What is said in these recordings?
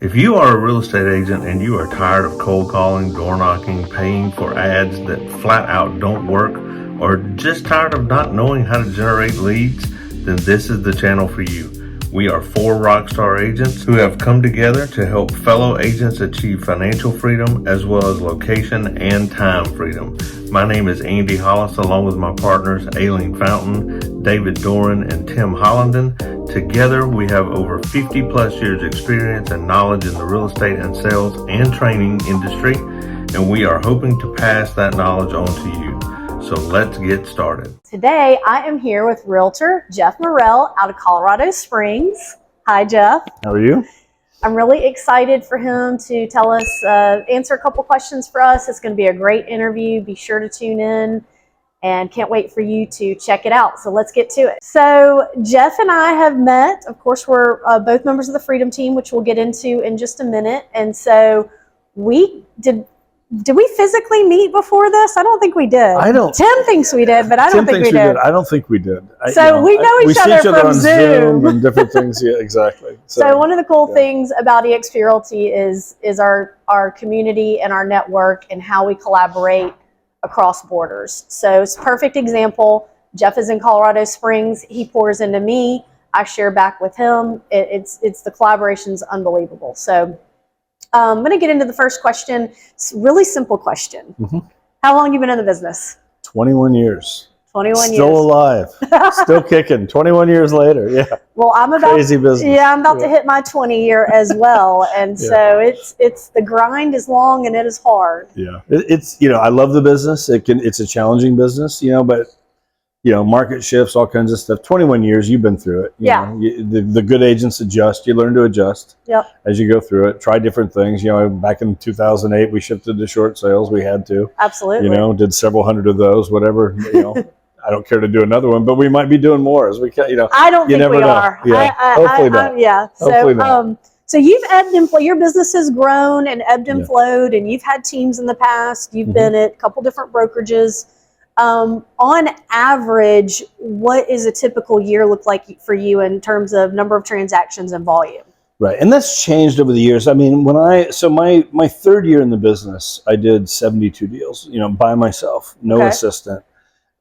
If you are a real estate agent and you are tired of cold calling, door knocking, paying for ads that flat out don't work, or just tired of not knowing how to generate leads, then this is the channel for you. We are 4 Rockstar agents who have come together to help fellow agents achieve financial freedom as well as location and time freedom. My name is Andy Hollis, along with my partners Aileen Fountain, David Doran, and Tim Hollenden. Together, we have over 50 plus years experience and knowledge in the real estate and sales and training industry, and we are hoping to pass that knowledge on to you. So let's get started. Today, I am here with Realtor Jeff Morrell out of Colorado Springs. Hi, Jeff. How are you? I'm really excited for him to tell us, answer a couple questions for us. It's going to be a great interview. Be sure to tune in and can't wait for you to check it out. So let's get to it. So Jeff and I have met. Of course, we're both members of the Freedom Team, which we'll get into in just a minute. And so did we physically meet before this? I don't think we did. Tim thinks we did, but I don't think we did. I don't think we did. We know each other from on Zoom and different things. Yeah, exactly. So one of the cool things about EXP Realty is our community and our network and how we collaborate across borders. So it's a perfect example. Jeff is in Colorado Springs. He pours into me. I share back with him. It's the collaboration's unbelievable. So I'm going to get into the first question. It's a really simple question. Mm-hmm. How long have you been in the business? 21 years. 21 years. Still alive. Still kicking. 21 years later. Yeah. Well, I'm about crazy business. Yeah, I'm about to hit my 20 year as well. And so it's the grind is long and it is hard. Yeah. It's I love the business. It's a challenging business, but market shifts, all kinds of stuff. 21 years, you've been through it. The good agents adjust. You learn to adjust as you go through it. Try different things. Back in 2008, we shifted to short sales. We had to. Absolutely. Did several hundred of those, whatever. I don't care to do another one, but we might be doing more as we can. I don't think we are. Yeah. Hopefully not. Hopefully not. So you've ebbed and flowed. Your business has grown and ebbed and flowed, and you've had teams in the past. You've been at a couple different brokerages. On average, what is a typical year look like for you in terms of number of transactions and volume? Right, and that's changed over the years. I mean, my third year in the business, I did 72 deals, by myself, no assistant,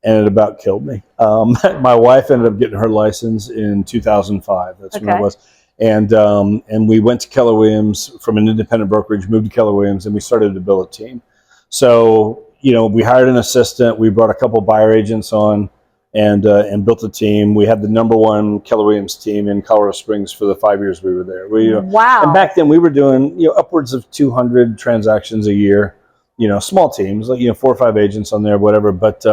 and it about killed me. My wife ended up getting her license in 2005. That's when it was, and we went to Keller Williams from an independent brokerage, moved to Keller Williams, and we started to build a team. So we hired an assistant. We brought a couple buyer agents on and built a team. We had the #1 Keller Williams team in Colorado Springs for the 5 years we were there. Wow. And back then we were doing, upwards of 200 transactions a year, small teams, like, 4 or 5 agents on there, whatever. But,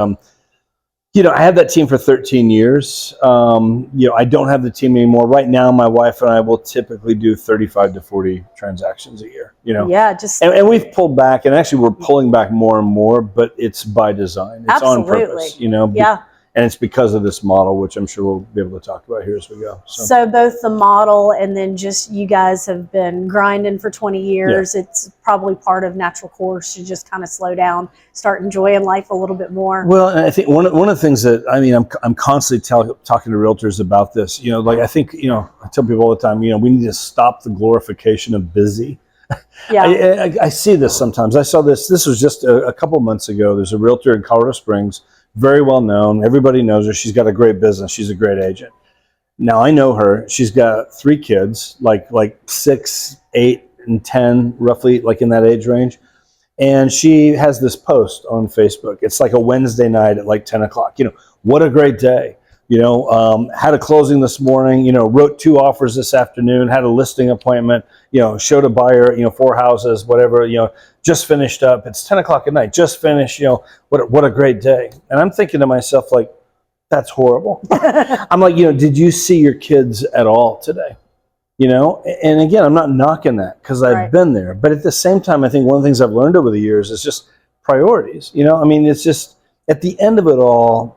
I had that team for 13 years. I don't have the team anymore. Right now, my wife and I will typically do 35 to 40 transactions a year, Yeah, just... And we've pulled back, and actually we're pulling back more and more, but it's by design. It's on purpose, Yeah. And it's because of this model, which I'm sure we'll be able to talk about here as we go. So both the model and then just you guys have been grinding for 20 years. Yeah. It's probably part of natural course to just kind of slow down, start enjoying life a little bit more. Well, and I think one of the things that, I'm constantly talking to realtors about this, I think, I tell people all the time, we need to stop the glorification of busy. Yeah. I see this sometimes. I saw this was just a couple months ago. There's a realtor in Colorado Springs, very well known. Everybody knows her. She's got a great business. She's a great agent. Now I know her. She's got 3 kids, like 6, 8, and 10, roughly, like in that age range. And she has this post on Facebook. It's like a Wednesday night at like 10 o'clock. What a great day. Had a closing this morning, wrote 2 offers this afternoon, had a listing appointment, showed a buyer, 4 houses, whatever, just finished up. It's 10 o'clock at night, just finished, what a great day. And I'm thinking to myself, like, that's horrible. I'm like, did you see your kids at all today? And again, I'm not knocking that because I've been there. But at the same time, I think one of the things I've learned over the years is just priorities. It's just at the end of it all,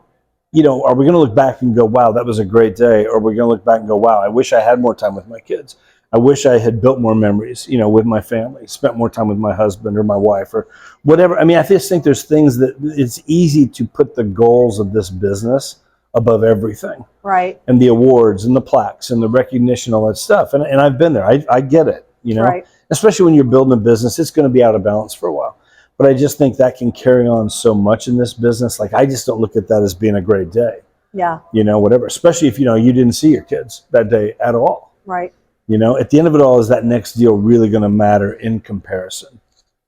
are we going to look back and go, wow, that was a great day? Or are we going to look back and go, wow, I wish I had more time with my kids. I wish I had built more memories, with my family, spent more time with my husband or my wife or whatever. I just think there's things that it's easy to put the goals of this business above everything. Right. And the awards and the plaques and the recognition, all that stuff. And I've been there. I get it. you know, Right. especially when you're building a business, it's going to be out of balance for a while. But I just think that can carry on so much in this business. Like, I just don't look at that as being a great day, Yeah. you know, whatever, especially if, you know, you didn't see your kids that day at all. Right. You know, at the end of it all, is that next deal really going to matter in comparison?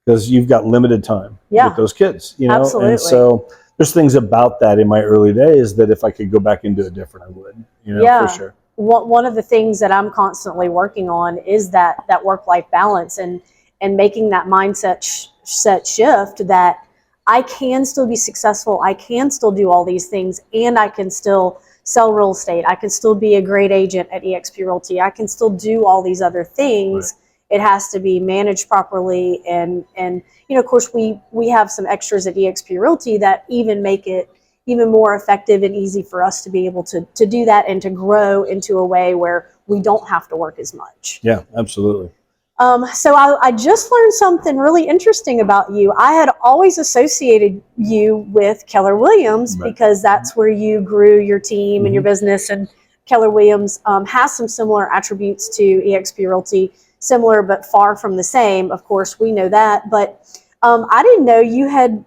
Because you've got limited time with those kids, you know? Absolutely. And so there's things about that in my early days that if I could go back and do it different, I would, you know, for sure. One of the things that I'm constantly working on is that work-life balance and making that mindset set shift that I can still be successful. I can still do all these things, and I can still sell real estate. I can still be a great agent at EXP Realty. I can still do all these other things. Right. It has to be managed properly, and you know, of course, we have some extras at EXP Realty that even make it even more effective and easy for us to be able to do that and to grow into a way where we don't have to work as much. Yeah, absolutely. So I just learned something really interesting about you. I had always associated you with Keller Williams because that's where you grew your team and your business. And Keller Williams has some similar attributes to EXP Realty, similar but far from the same. Of course, we know that. But I didn't know you had,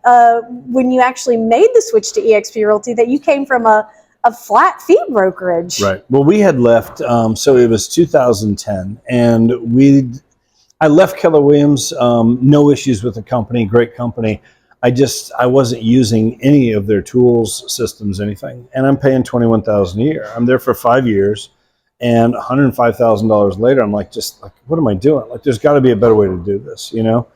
when you actually made the switch to EXP Realty, that you came from a flat fee brokerage. Right. Well, we had left, so it was 2010, and I left Keller Williams, no issues with the company, great company. I wasn't using any of their tools, systems, anything. And I'm paying $21,000 a year. I'm there for 5 years, and $105,000 later, I'm like, what am I doing? Like, there's got to be a better way to do this, you know?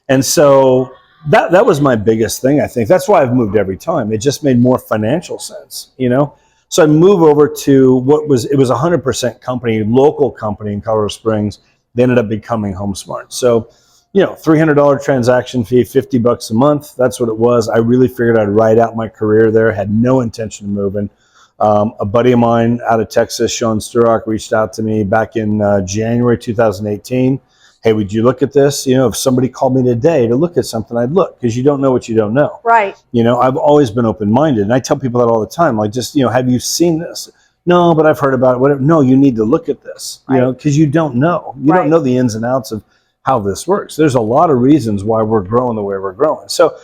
And so that was my biggest thing, I think. That's why I've moved every time. It just made more financial sense, you know? So I move over to it was a 100% company, local company in Colorado Springs. They ended up becoming HomeSmart. So, you know, $300 transaction fee, $50 a month. That's what it was. I really figured I'd ride out my career there. Had no intention of moving. A buddy of mine out of Texas, Sean Sturrock, reached out to me back in January 2018. Hey, would you look at this? You know, if somebody called me today to look at something, I'd look, because you don't know what you don't know. Right. You know, I've always been open-minded, and I tell people that all the time. Like, just, you know, have you seen this? No, but I've heard about it. Whatever. No, you need to look at this, you know, because you don't know. You don't know the ins and outs of how this works. There's a lot of reasons why we're growing the way we're growing. So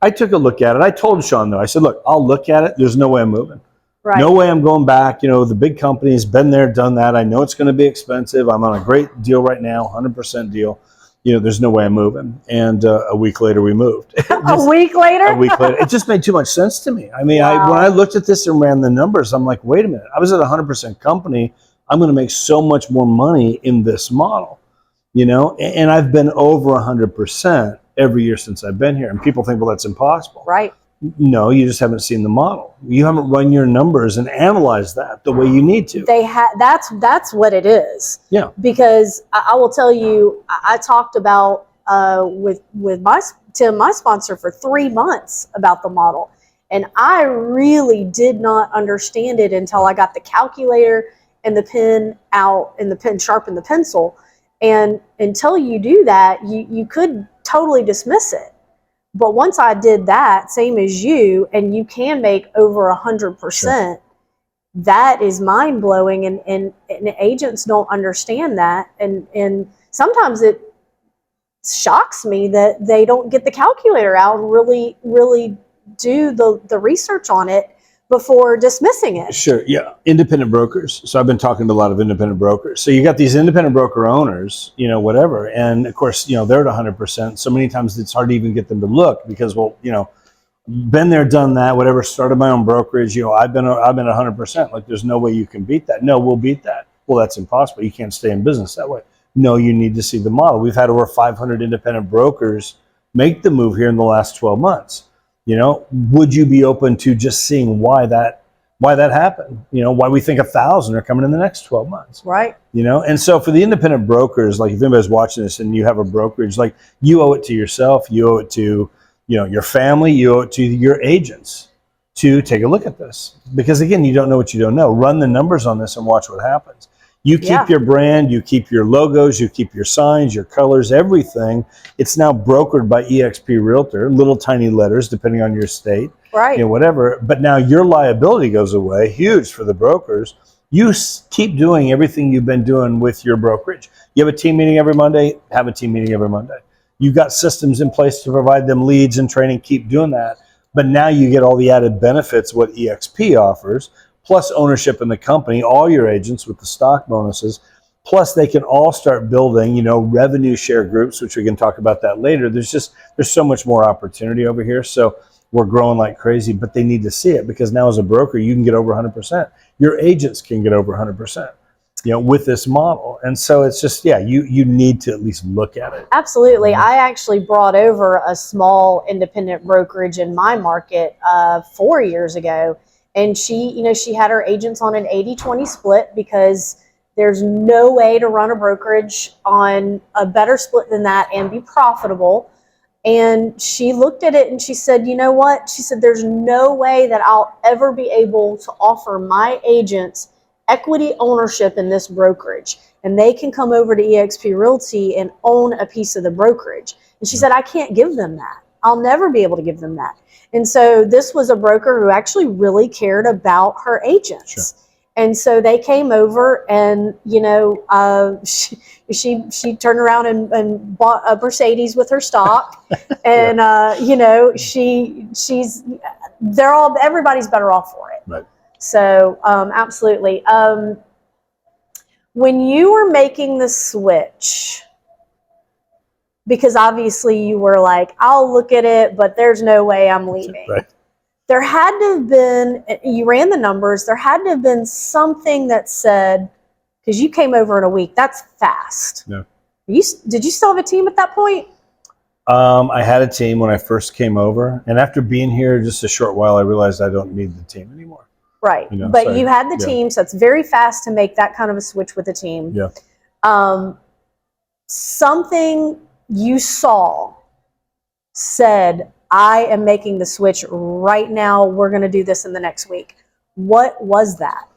I took a look at it. I told Sean, though, I said, look, I'll look at it. There's no way I'm moving. Right. No way I'm going back. You know, the big company's been there, done that. I know it's going to be expensive. I'm on a great deal right now, 100% deal. You know, there's no way I'm moving. And a week later, we moved. A week later? A week later. It just made too much sense to me. I mean, when I looked at this and ran the numbers, I'm like, wait a minute. I was at a 100% company. I'm going to make so much more money in this model, you know? And I've been over 100% every year since I've been here. And people think, well, that's impossible. Right. No, you just haven't seen the model. You haven't run your numbers and analyzed that the way you need to. That's what it is. Yeah. Because I will tell you, I talked about with Tim, my sponsor, for 3 months about the model, and I really did not understand it until I got the calculator and the pen out and the pen sharpened the pencil. And until you do that, you could totally dismiss it. But once I did that, same as you, and you can make over 100%, sure. That is mind blowing, and agents don't understand that, and sometimes it shocks me that they don't get the calculator out and really do the research on it before dismissing it. Sure, yeah. Independent brokers. So I've been talking to a lot of independent brokers. So you got these independent broker owners, you know, whatever. And of course, you know, they're at 100%. So many times it's hard to even get them to look because, well, you know, been there, done that, whatever, started my own brokerage. You know, I've been 100%. Like, there's no way you can beat that. No, we'll beat that. Well, that's impossible. You can't stay in business that way. No, you need to see the model. We've had over 500 independent brokers make the move here in the last 12 months. You know, would you be open to just seeing why that happened? You know, why we think 1,000 are coming in the next 12 months. Right. You know, and so for the independent brokers, like if anybody's watching this and you have a brokerage, like you owe it to yourself, you owe it to, you know, your family, you owe it to your agents to take a look at this. Because again, you don't know what you don't know. Run the numbers on this and watch what happens. You keep your brand, you keep your logos, you keep your signs, your colors, everything. It's now brokered by EXP Realtor, little tiny letters depending on your state, right? You know, whatever. But now your liability goes away, huge for the brokers. keep doing everything you've been doing with your brokerage. You have a team meeting every Monday, have a team meeting every Monday. You've got systems in place to provide them leads and training, keep doing that. But now you get all the added benefits what EXP offers, plus ownership in the company, all your agents with the stock bonuses. Plus they can all start building, you know, revenue share groups, which we can talk about that later. There's so much more opportunity over here. So we're growing like crazy, but they need to see it, because now as a broker, you can get over 100%. Your agents can get over 100%, you know, with this model. And so it's just, yeah, you need to at least look at it. Absolutely. I actually brought over a small independent brokerage in my market 4 years ago. And she had her agents on an 80-20 split, because there's no way to run a brokerage on a better split than that and be profitable. And she looked at it and she said, you know what? She said, there's no way that I'll ever be able to offer my agents equity ownership in this brokerage, and they can come over to EXP Realty and own a piece of the brokerage. And she said, I can't give them that. I'll never be able to give them that. And so this was a broker who actually really cared about her agents. Sure. And so they came over, and she turned around and bought a Mercedes with her stock, and everybody's better off for it. Right. So absolutely. When you were making the switch, because obviously you were like, I'll look at it, but there's no way I'm leaving. Right. There had to have been, you ran the numbers, there had to have been something that said, because you came over in a week, that's fast. Yeah. Did you still have a team at that point? I had a team when I first came over, and after being here just a short while, I realized I don't need the team anymore. Right. You know, but so, you had the yeah. team, so it's very fast to make that kind of a switch with a team. Yeah. Something you saw said, I am making the switch right now. We're going to do this in the next week. What was that?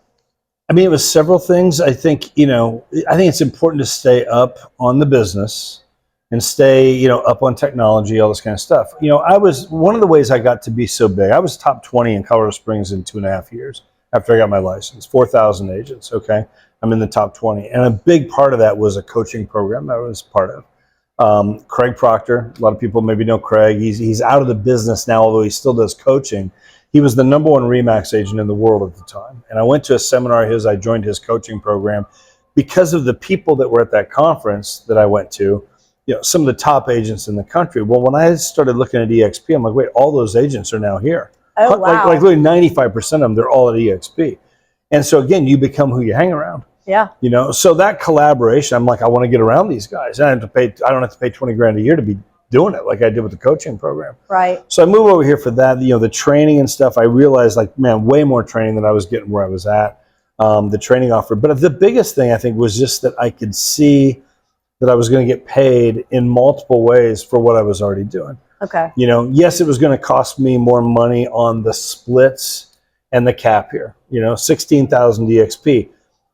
I mean, it was several things. I think it's important to stay up on the business and stay, up on technology, all this kind of stuff. One of the ways I got to be so big, I was top 20 in Colorado Springs in 2.5 years after I got my license, 4,000 agents. Okay. I'm in the top 20. And a big part of that was a coaching program that I was part of. Craig Proctor, a lot of people maybe know Craig. He's out of the business now, although he still does coaching. He was the #1 RE/MAX agent in the world at the time. And I went to a seminar of his. I joined his coaching program because of the people that were at that conference that I went to, some of the top agents in the country. Well, when I started looking at EXP, I'm like, wait, all those agents are now here. Oh, wow. Like literally 95% of them, they're all at EXP. And so again, you become who you hang around. Yeah. So that collaboration, I'm like, I want to get around these guys. I don't have to pay $20,000 a year to be doing it like I did with the coaching program. Right. So I moved over here for that, the training and stuff. I realized way more training than I was getting where I was at, the training offer. But the biggest thing I think was just that I could see that I was going to get paid in multiple ways for what I was already doing. Okay. Yes, it was going to cost me more money on the splits and the cap here, 16,000 EXP.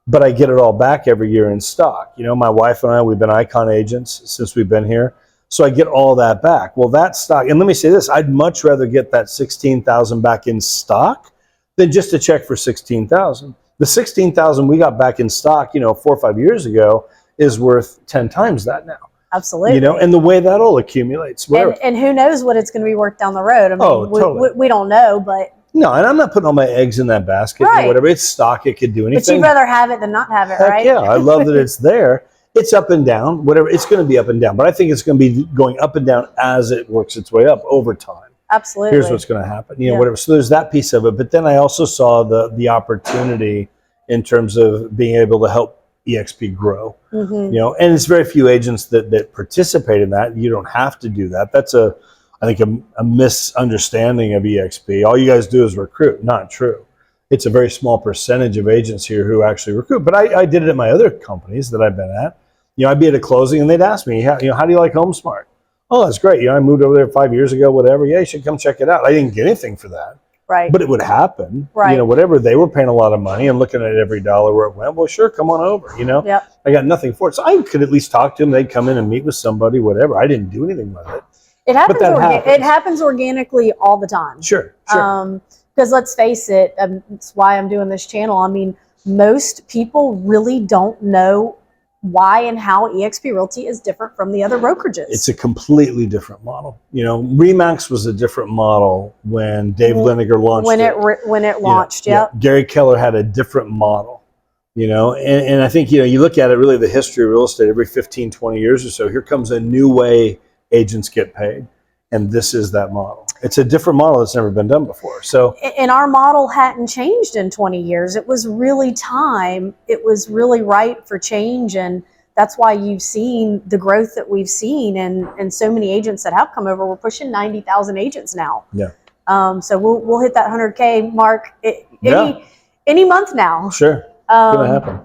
But I get it all back every year in stock. My wife and I, we've been Icon agents since we've been here. So I get all that back. Well, that stock, and let me say this, I'd much rather get that 16,000 back in stock than just a check for 16,000. The 16,000 we got back in stock, 4 or 5 years ago is worth 10 times that now. Absolutely. And the way that all accumulates. And who knows what it's going to be worth down the road. I mean, totally. we don't know, but. No, and I'm not putting all my eggs in that basket or whatever. It's stock. It could do anything. But you'd rather have it than not have it, Heck right? Yeah, I love that it's there. It's up and down, whatever. It's going to be up and down. But I think it's going to be going up and down as it works its way up over time. Absolutely. Here's what's going to happen. Whatever. So there's that piece of it. But then I also saw the opportunity in terms of being able to help EXP grow. Mm-hmm. And it's very few agents that participate in that. You don't have to do that. That's I think a misunderstanding of EXP. All you guys do is recruit. Not true. It's a very small percentage of agents here who actually recruit. But I did it at my other companies that I've been at. I'd be at a closing and they'd ask me, how do you like HomeSmart? Oh, that's great. I moved over there 5 years ago, whatever. Yeah, you should come check it out. I didn't get anything for that. Right. But it would happen. Right. Whatever. They were paying a lot of money and looking at every dollar where it went. Well, sure, come on over. Yep. I got nothing for it. So I could at least talk to them. They'd come in and meet with somebody, whatever. I didn't do anything with it. It happens organically all the time. Sure. Because let's face it, it's why I'm doing this channel. I mean, most people really don't know why and how EXP Realty is different from the other brokerages. It's a completely different model. You know, Remax was a different model when Dave Liniger launched when it launched. You know, Gary Keller had a different model. You know, and I think, you know, you look at it, really the history of real estate, every 15, 20 years or so, here comes a new way agents get paid. And this is that model. It's a different model that's never been done before. So, and our model hadn't changed in 20 years. It was really time. It was really right for change. And that's why you've seen the growth that we've seen, and so many agents that have come over. We're pushing 90,000 agents now. yeah. So we'll hit that 100K mark any month now. Sure. It's going to happen.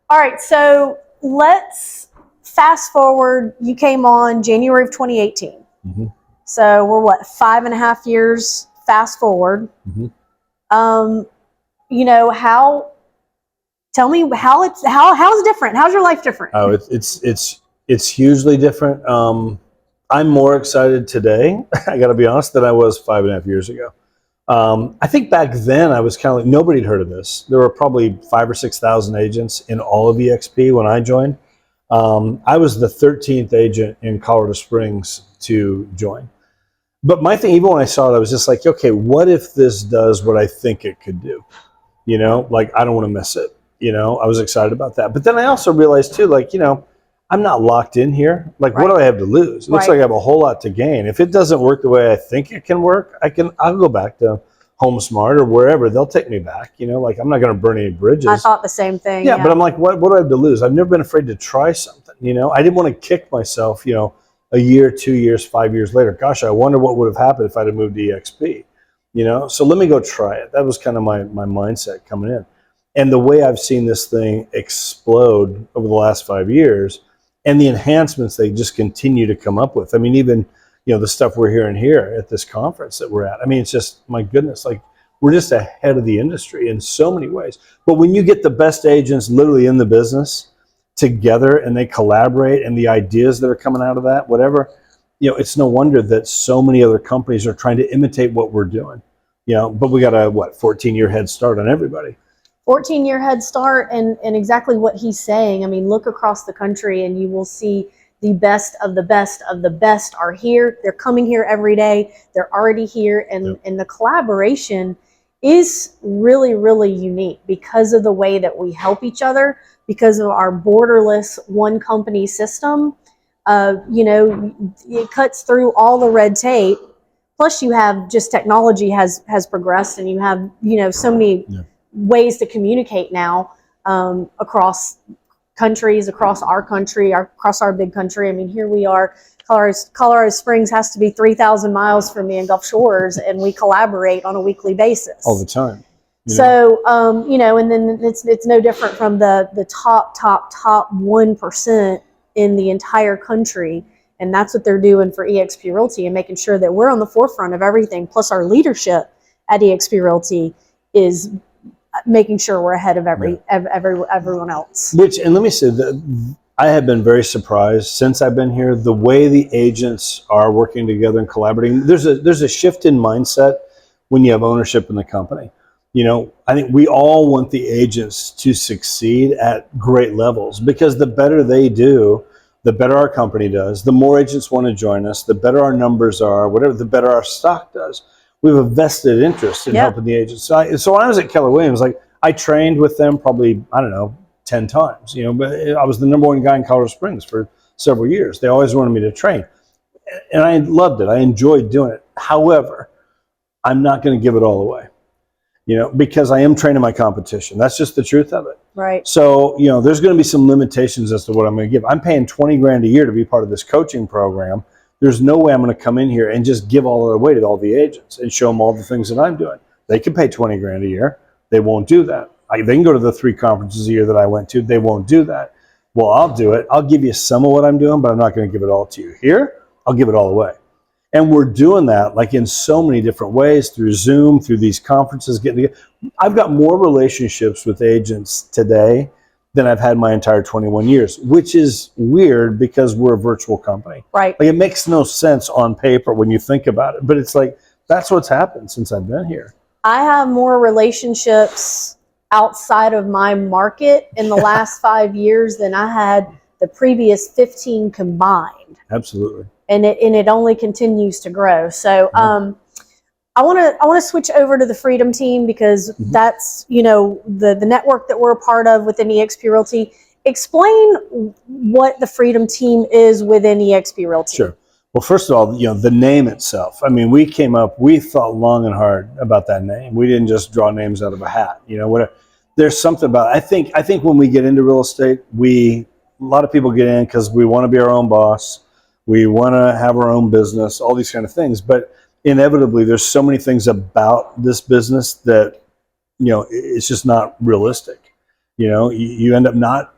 All right. So let's fast forward. You came on January of 2018. Mm-hmm. So we're 5.5 years fast forward. Mm-hmm. You know, tell me how it's different. How's your life different? Oh, it's hugely different. I'm more excited today, I got to be honest, than I was 5.5 years ago. I think back then I was kind of like, nobody had heard of this. There were probably 5,000 or 6,000 agents in all of EXP when I joined. I was the 13th agent in Colorado Springs to join. But my thing, even when I saw it, I was just like, okay, what if this does what I think it could do? You know, like, I don't want to miss it. You know, I was excited about that. But then I also realized too, like, you know, I'm not locked in here. Like, what do I have to lose? It looks like I have a whole lot to gain. If it doesn't work the way I think it can work, I'll go back to HomeSmart or wherever. They'll take me back. You know, like, I'm not going to burn any bridges. I thought the same thing. Yeah, but I'm like, what do I have to lose? I've never been afraid to try something. You know, I didn't want to kick myself, you know, a year, 2 years, 5 years later. Gosh, I wonder what would have happened if I'd have moved to EXP. You know, so let me go try it. That was kind of my mindset coming in. And the way I've seen this thing explode over the last 5 years, and the enhancements they just continue to come up with. I mean, even, you know, the stuff we're hearing here at this conference that we're at. I mean, it's just, my goodness, like, we're just ahead of the industry in so many ways. But when you get the best agents literally in the business together and they collaborate, and the ideas that are coming out of that, whatever, you know, it's no wonder that so many other companies are trying to imitate what we're doing. You know, but we got a 14-year head start on everybody. 14-year head start, and exactly what he's saying. I mean, look across the country and you will see the best of the best of the best are here. They're coming here every day. They're already here. And the collaboration is really, really unique because of the way that we help each other, because of our borderless one company system. You know, it cuts through all the red tape. Plus you have just technology has progressed, and you have, you know, so many ways to communicate now across countries, across our country, across our big country. I mean, here we are. Colorado Springs has to be 3,000 miles from me in Gulf Shores, and we collaborate on a weekly basis. All the time. So, you know, and then it's no different from the top 1% in the entire country. And that's what they're doing for EXP Realty, and making sure that we're on the forefront of everything. Plus our leadership at EXP Realty is making sure we're ahead of everyone else. And let me say that I have been very surprised since I've been here, the way the agents are working together and collaborating. There's a shift in mindset when you have ownership in the company. You know, I think we all want the agents to succeed at great levels, because the better they do, the better our company does. The more agents want to join us, the better our numbers are, whatever, the better our stock does. We have a vested interest in helping the agents. So when I was at Keller Williams, like, I trained with them probably, I don't know, 10 times, you know, but I was the #1 guy in Colorado Springs for several years. They always wanted me to train, and I loved it. I enjoyed doing it. However, I'm not going to give it all away, you know, because I am training my competition. That's just the truth of it. Right. So, you know, there's going to be some limitations as to what I'm going to give. I'm paying $20 grand a year to be part of this coaching program. There's no way I'm going to come in here and just give all of it away to all the agents and show them all the things that I'm doing. They can pay 20 grand a year. They won't do that. They can go to the 3 conferences a year that I went to. They won't do that. Well, I'll do it. I'll give you some of what I'm doing, but I'm not going to give it all to you. Here, I'll give it all away. And we're doing that, like, in so many different ways, through Zoom, through these conferences. I've got more relationships with agents today than I've had my entire 21 years, which is weird because we're a virtual company. Right. Like, it makes no sense on paper when you think about it, but it's like, that's what's happened since I've been here. I have more relationships outside of my market in the last 5 years than I had the previous 15 combined. Absolutely. And it only continues to grow. So I want to switch over to the Freedom Team, because that's, you know, the network that we're a part of within EXP Realty. Explain what the Freedom Team is within EXP Realty. Sure. Well, first of all, you know, the name itself. I mean, we thought long and hard about that name. We didn't just draw names out of a hat. You know, whatever. There's something about it. I think when we get into real estate, a lot of people get in because we want to be our own boss. We want to have our own business, all these kind of things. But inevitably, there's so many things about this business that, you know, it's just not realistic. You know, you end up not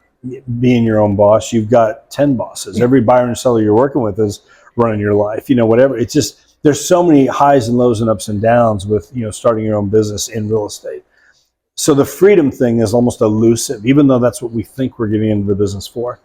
being your own boss. You've got 10 bosses. Every buyer and seller you're working with is running your life, you know, whatever. It's just, there's so many highs and lows and ups and downs with, you know, starting your own business in real estate. So the freedom thing is almost elusive, even though that's what we think we're getting into the business for.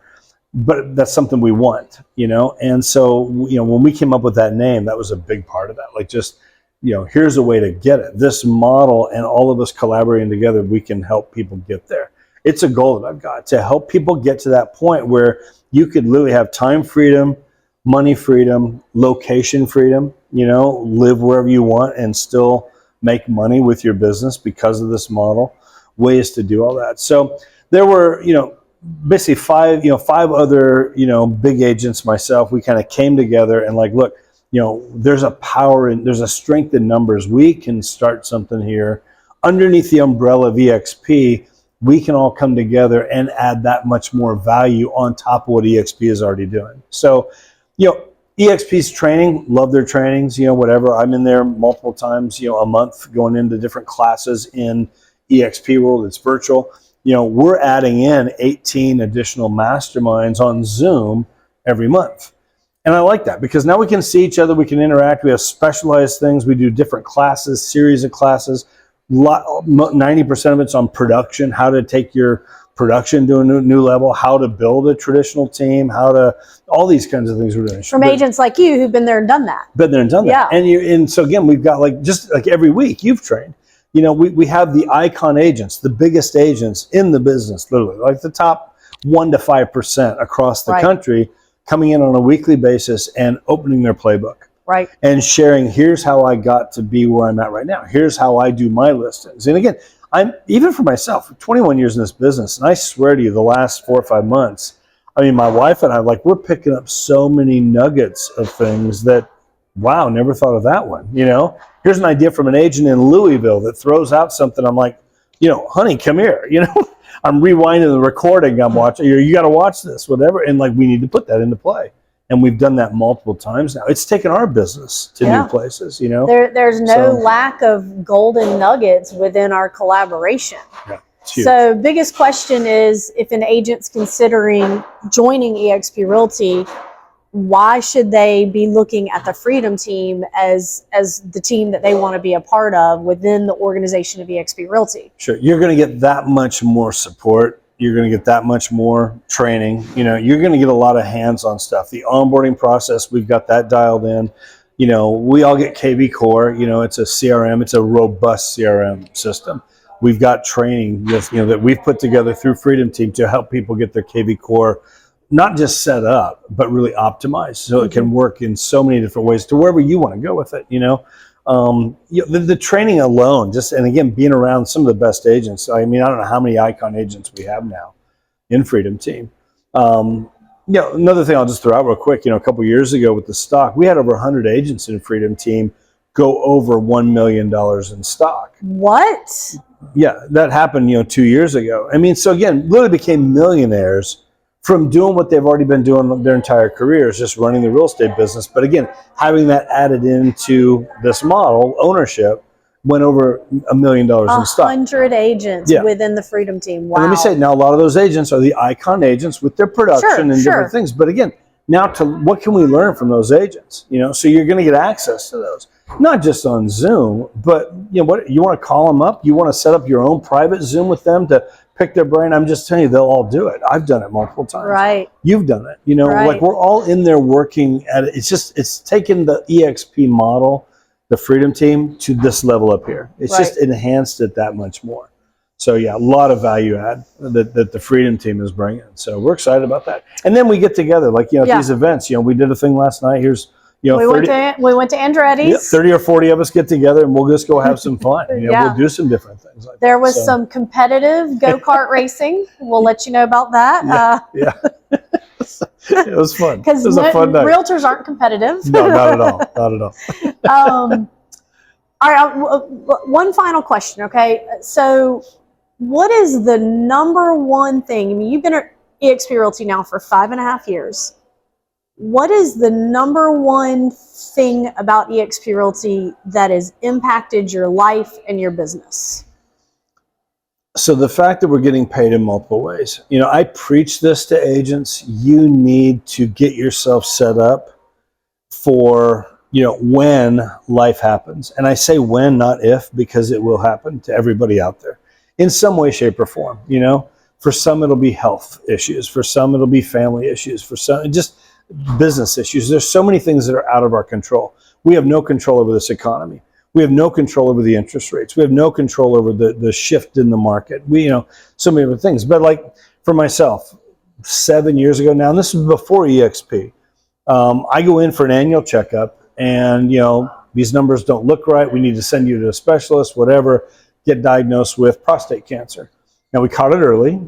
But that's something we want, you know? And so, you know, when we came up with that name, that was a big part of that. Like, just, you know, here's a way to get it. This model, and all of us collaborating together, we can help people get there. It's a goal that I've got, to help people get to that point where you could literally have time freedom, money freedom, location freedom, you know, live wherever you want and still make money with your business because of this model, ways to do all that. So there were, you know, basically five other, you know, big agents, myself. We kind of came together and like, look, you know, there's a power and there's a strength in numbers. We can start something here underneath the umbrella of EXP. We can all come together and add that much more value on top of what EXP is already doing. So, you know, EXP's training, love their trainings, you know, whatever. I'm in there multiple times, you know, a month, going into different classes in EXP World. It's virtual. You know, we're adding in 18 additional masterminds on Zoom every month. And I like that, because now we can see each other, we can interact, we have specialized things, we do different classes, series of classes. 90% of it's on production, how to take your production to a new level, how to build a traditional team, all these kinds of things we're doing. From agents like you who've been there and done that. Been there and done that. And so again, we've got just like every week you've trained. You know, we have the icon agents, the biggest agents in the business, literally, like the top 1 to 5% across the country, coming in on a weekly basis and opening their playbook. Right. And sharing, here's how I got to be where I'm at right now. Here's how I do my listings. And again, I'm, even for myself, 21 years in this business, and I swear to you, the last 4 or 5 months, I mean, my wife and I, like, we're picking up so many nuggets of things that, wow, never thought of that one, you know? Here's an idea from an agent in Louisville that throws out something. I'm like, you know, honey, come here, you know? I'm rewinding the recording I'm watching. You got to watch this, whatever. And like, we need to put that into play. And we've done that multiple times now. It's taken our business to new places, you know? There's no lack of golden nuggets within our collaboration. Yeah, so biggest question is, if an agent's considering joining EXP Realty, why should they be looking at the Freedom Team as the team that they want to be a part of within the organization of EXP Realty? Sure. You're going to get that much more support. You're going to get that much more training. You know, you're going to get a lot of hands-on stuff. The onboarding process, we've got that dialed in. You know, we all get KV Core. You know, it's a CRM. It's a robust CRM system. We've got training with, you know, that we've put together through Freedom Team to help people get their KV Core not just set up, but really optimized, so it can work in so many different ways to wherever you want to go with it. You know, the training alone, just, and again, being around some of the best agents. I mean, I don't know how many icon agents we have now in Freedom Team. You know, another thing I'll just throw out real quick, you know, a couple of years ago with the stock, we had over 100 agents in Freedom Team go over $1 million in stock. What? Yeah, that happened, you know, 2 years ago. I mean, so again, literally became millionaires from doing what they've already been doing their entire careers, just running the real estate business. But again, having that added into this model, ownership, went over $1 million in stock. 100 agents within the Freedom Team. Wow. And let me say, now a lot of those agents are the icon agents with their production and different things. But again, now what can we learn from those agents? You know, so you're going to get access to those, not just on Zoom, but you know what, you want to call them up, you want to set up your own private Zoom with them to pick their brain. I'm just telling you, they'll all do it. I've done it multiple times. Right. You've done it. You know, like we're all in there working at it. It's taken the EXP model, the Freedom Team, to this level up here. It's just enhanced it that much more. So yeah, a lot of value add that the Freedom team is bringing. So we're excited about that. And then we get together, like, at these events, we did a thing last night. Here's, we went to Andretti's. Yeah, 30 or 40 of us get together and we'll just go have some fun. We'll do some different things like there was some competitive go-kart racing. We'll let you know about that. Yeah. It was fun. Because it was a fun night. Realtors aren't competitive. No, not at all. Not at all. All right, one final question, okay? So what is the number one thing? I mean, you've been at EXP Realty now for 5.5 years. What is the number one thing about EXP Realty that has impacted your life and your business? So the fact that we're getting paid in multiple ways. I preach this to agents. You need to get yourself set up for, when life happens. And I say when, not if, because it will happen to everybody out there in some way, shape, or form. For some, it'll be health issues. For some, it'll be family issues. For some, just business issues. There's so many things that are out of our control. We have no control over this economy. We have no control over the interest rates. We have no control over the shift in the market. So many other things. But like for myself, 7 years ago now, and this was before EXP, I go in for an annual checkup and, these numbers don't look right. We need to send you to a specialist, whatever, get diagnosed with prostate cancer. Now we caught it early,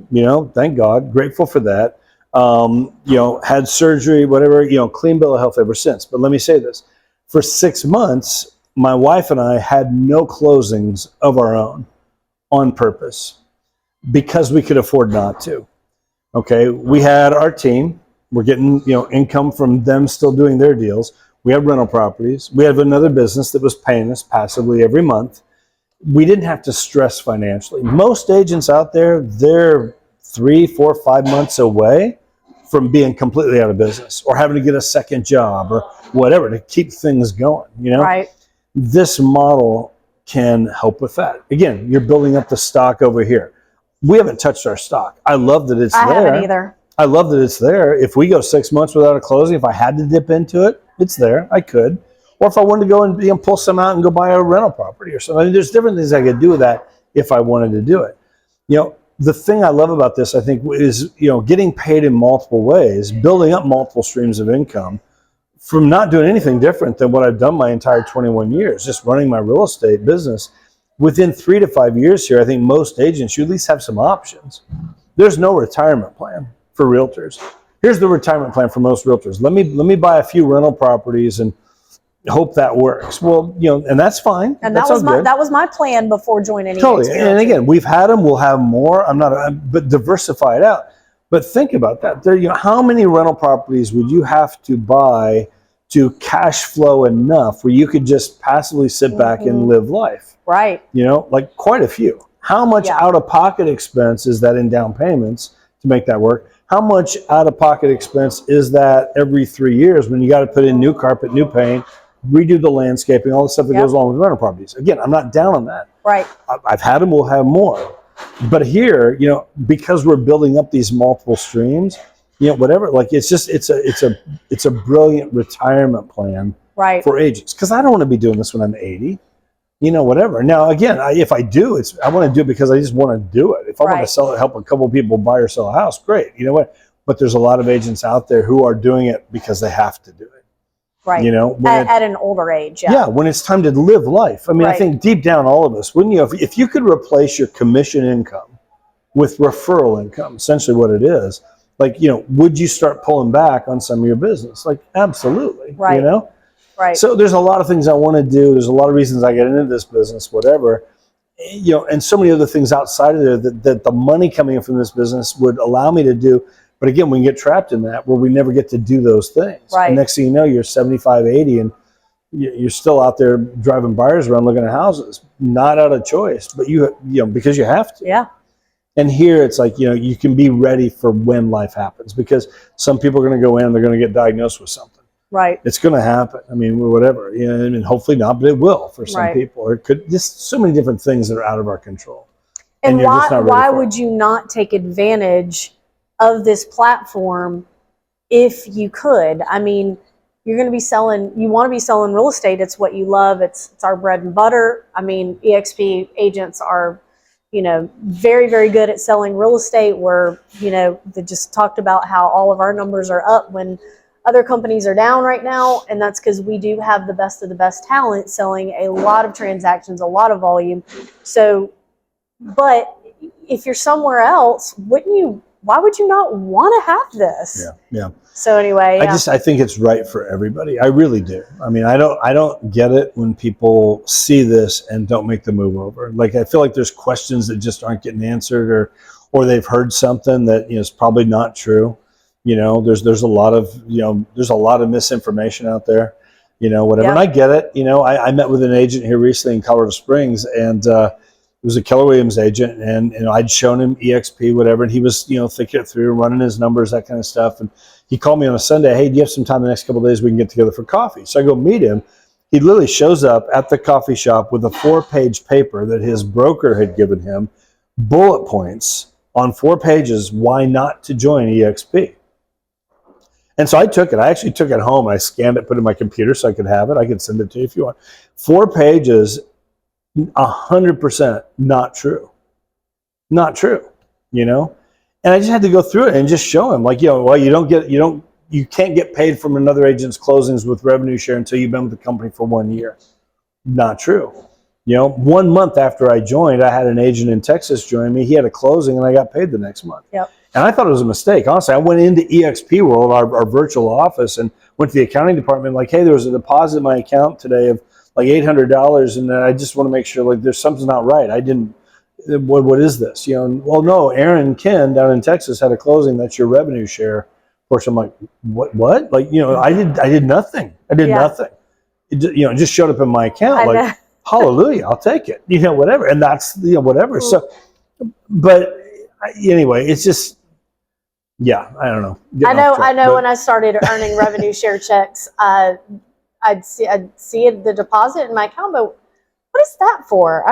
thank God, grateful for that. Had surgery, whatever, clean bill of health ever since. But let me say this, for 6 months, my wife and I had no closings of our own on purpose because we could afford not to. Okay, we had our team. We're getting, income from them still doing their deals. We have rental properties. We have another business that was paying us passively every month. We didn't have to stress financially. Most agents out there, they're 3, 4, 5 months away from being completely out of business or having to get a second job or whatever to keep things going, Right. This model can help with that. Again, you're building up the stock over here. We haven't touched our stock. I love that it's there. I haven't either. I love that it's there. If we go 6 months without a closing, if I had to dip into it, it's there. I could. Or if I wanted to go and pull some out and go buy a rental property or something. I mean, there's different things I could do with that if I wanted to do it. The thing I love about this, I think, is, getting paid in multiple ways, building up multiple streams of income from not doing anything different than what I've done my entire 21 years, just running my real estate business. Within 3 to 5 years here, I think most agents, you at least have some options. There's no retirement plan for realtors. Here's the retirement plan for most realtors. Let me buy a few rental properties and hope that works. Well, and that's fine. And that's that was my plan before joining EXP. Totally. And again, we've had them. We'll have more. But diversify it out. But think about that. How many rental properties would you have to buy to cash flow enough where you could just passively sit back and live life? Right. Like quite a few. How much out-of-pocket expense is that in down payments to make that work? How much out-of-pocket expense is that every 3 years when you got to put in new carpet, new paint, redo the landscaping, all the stuff that goes along with rental properties? Again, I'm not down on that. Right. I've had them, we'll have more. But here, because we're building up these multiple streams, whatever, like it's a brilliant retirement plan for agents. Because I don't want to be doing this when I'm 80. Whatever. Now, again, if I do, I want to do it because I just want to do it. If I want to sell it, help a couple of people buy or sell a house, great. You know what? But there's a lot of agents out there who are doing it because they have to do it. Right. At an older age. Yeah. Yeah. When it's time to live life. I mean, I think deep down, all of us, wouldn't you? If you could replace your commission income with referral income, essentially what it is, like, would you start pulling back on some of your business? Like, absolutely. Right. Right. So there's a lot of things I want to do. There's a lot of reasons I get into this business, whatever, and so many other things outside of there that the money coming in from this business would allow me to do. But again, we can get trapped in that where we never get to do those things. Right. And next thing you know, you're 75, 80, and you're still out there driving buyers around looking at houses, not out of choice, but because you have to. Yeah. And here it's like, you can be ready for when life happens, because some people are going to go in and they're going to get diagnosed with something. Right. It's going to happen. I mean, whatever. And hopefully not, but it will for some people. Or it could, just so many different things that are out of our control. And why would you not take advantage of this platform if you could? I mean, you want to be selling real estate. It's what you love. It's our bread and butter. I mean, EXP agents are you know, very, very good at selling real estate. We're, you know, they just talked about how all of our numbers are up when other companies are down right now. And that's because we do have the best of the best talent selling a lot of transactions, a lot of volume. So, but if you're somewhere else, why would you not want to have this? Yeah. So anyway, yeah. I think it's right for everybody. I really do. I mean, I don't get it when people see this and don't make the move over. Like, I feel like there's questions that just aren't getting answered, or they've heard something that, you know, is probably not true. You know, there's a lot of, you know, there's a lot of misinformation out there, you know, whatever. Yeah. And I get it. You know, I met with an agent here recently in Colorado Springs, and it was a Keller Williams agent, and, you know, I'd shown him EXP, whatever, and he was, you know, thinking it through, running his numbers, that kind of stuff. And he called me on a Sunday, hey, do you have some time the next couple of days we can get together for coffee? So I go meet him. He literally shows up at the coffee shop with a 4-page paper that his broker had given him, bullet points on 4 pages, why not to join EXP. And so I took it. I actually took it home. I scanned it, put it in my computer so I could have it. I could send it to you if you want. 4 pages, 100% not true. Not true, you know? And I just had to go through it and just show him, like, you know, well, you can't get paid from another agent's closings with revenue share until you've been with the company for 1 year. Not true. You know, 1 month after I joined, I had an agent in Texas join me. He had a closing and I got paid the next month. Yep. And I thought it was a mistake. Honestly, I went into EXP World, our virtual office, and went to the accounting department, like, hey, there was a deposit in my account today of like $800, and I just want to make sure, like, there's something's not right. I didn't, what is this? You know, and, well, no, Aaron and Ken down in Texas had a closing. That's your revenue share portion. I'm like, what? Like, you know, I did nothing. I did nothing. It, you know, it just showed up in my account. Like, hallelujah, I'll take it. You know, whatever. And that's, you know, whatever. So, but anyway, it's just, yeah, I don't know. I know. When I started earning revenue share checks, I'd see the deposit in my account, but what is that for?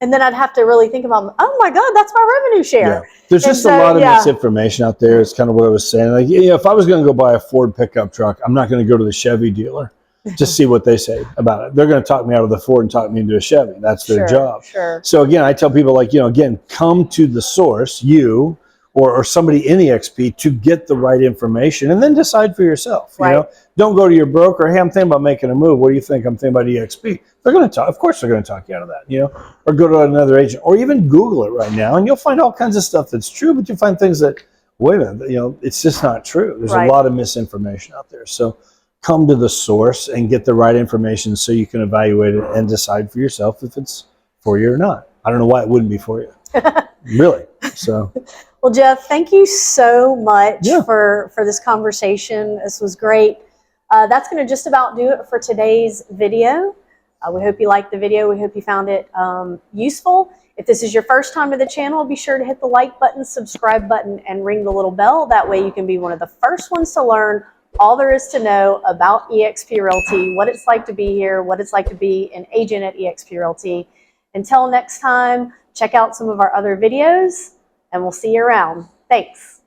And then I'd have to really think about, oh my God, that's my revenue share. Yeah. There's just a lot of misinformation out there. It's kind of what I was saying. Like, you know, if I was going to go buy a Ford pickup truck, I'm not going to go to the Chevy dealer. Just see what they say about it. They're going to talk me out of the Ford and talk me into a Chevy. That's their job. Sure. So again, I tell people, like, you know, again, come to the source, you or somebody in EXP, to get the right information, and then decide for yourself. Right. You know, don't go to your broker. Hey, I'm thinking about making a move. What do you think? I'm thinking about EXP. They're going to talk. Of course, they're going to talk you out of that. You know, or go to another agent, or even Google it right now, and you'll find all kinds of stuff that's true. But you'll find things that, wait a minute, you know, it's just not true. There's a lot of misinformation out there. So come to the source and get the right information so you can evaluate it and decide for yourself if it's for you or not. I don't know why it wouldn't be for you. Really. So. Well, Jeff, thank you so much for this conversation. This was great. That's going to just about do it for today's video. We hope you liked the video. We hope you found it useful. If this is your first time to the channel, be sure to hit the like button, subscribe button, and ring the little bell. That way you can be one of the first ones to learn all there is to know about EXP Realty, what it's like to be here, what it's like to be an agent at EXP Realty. Until next time, check out some of our other videos, and we'll see you around. Thanks.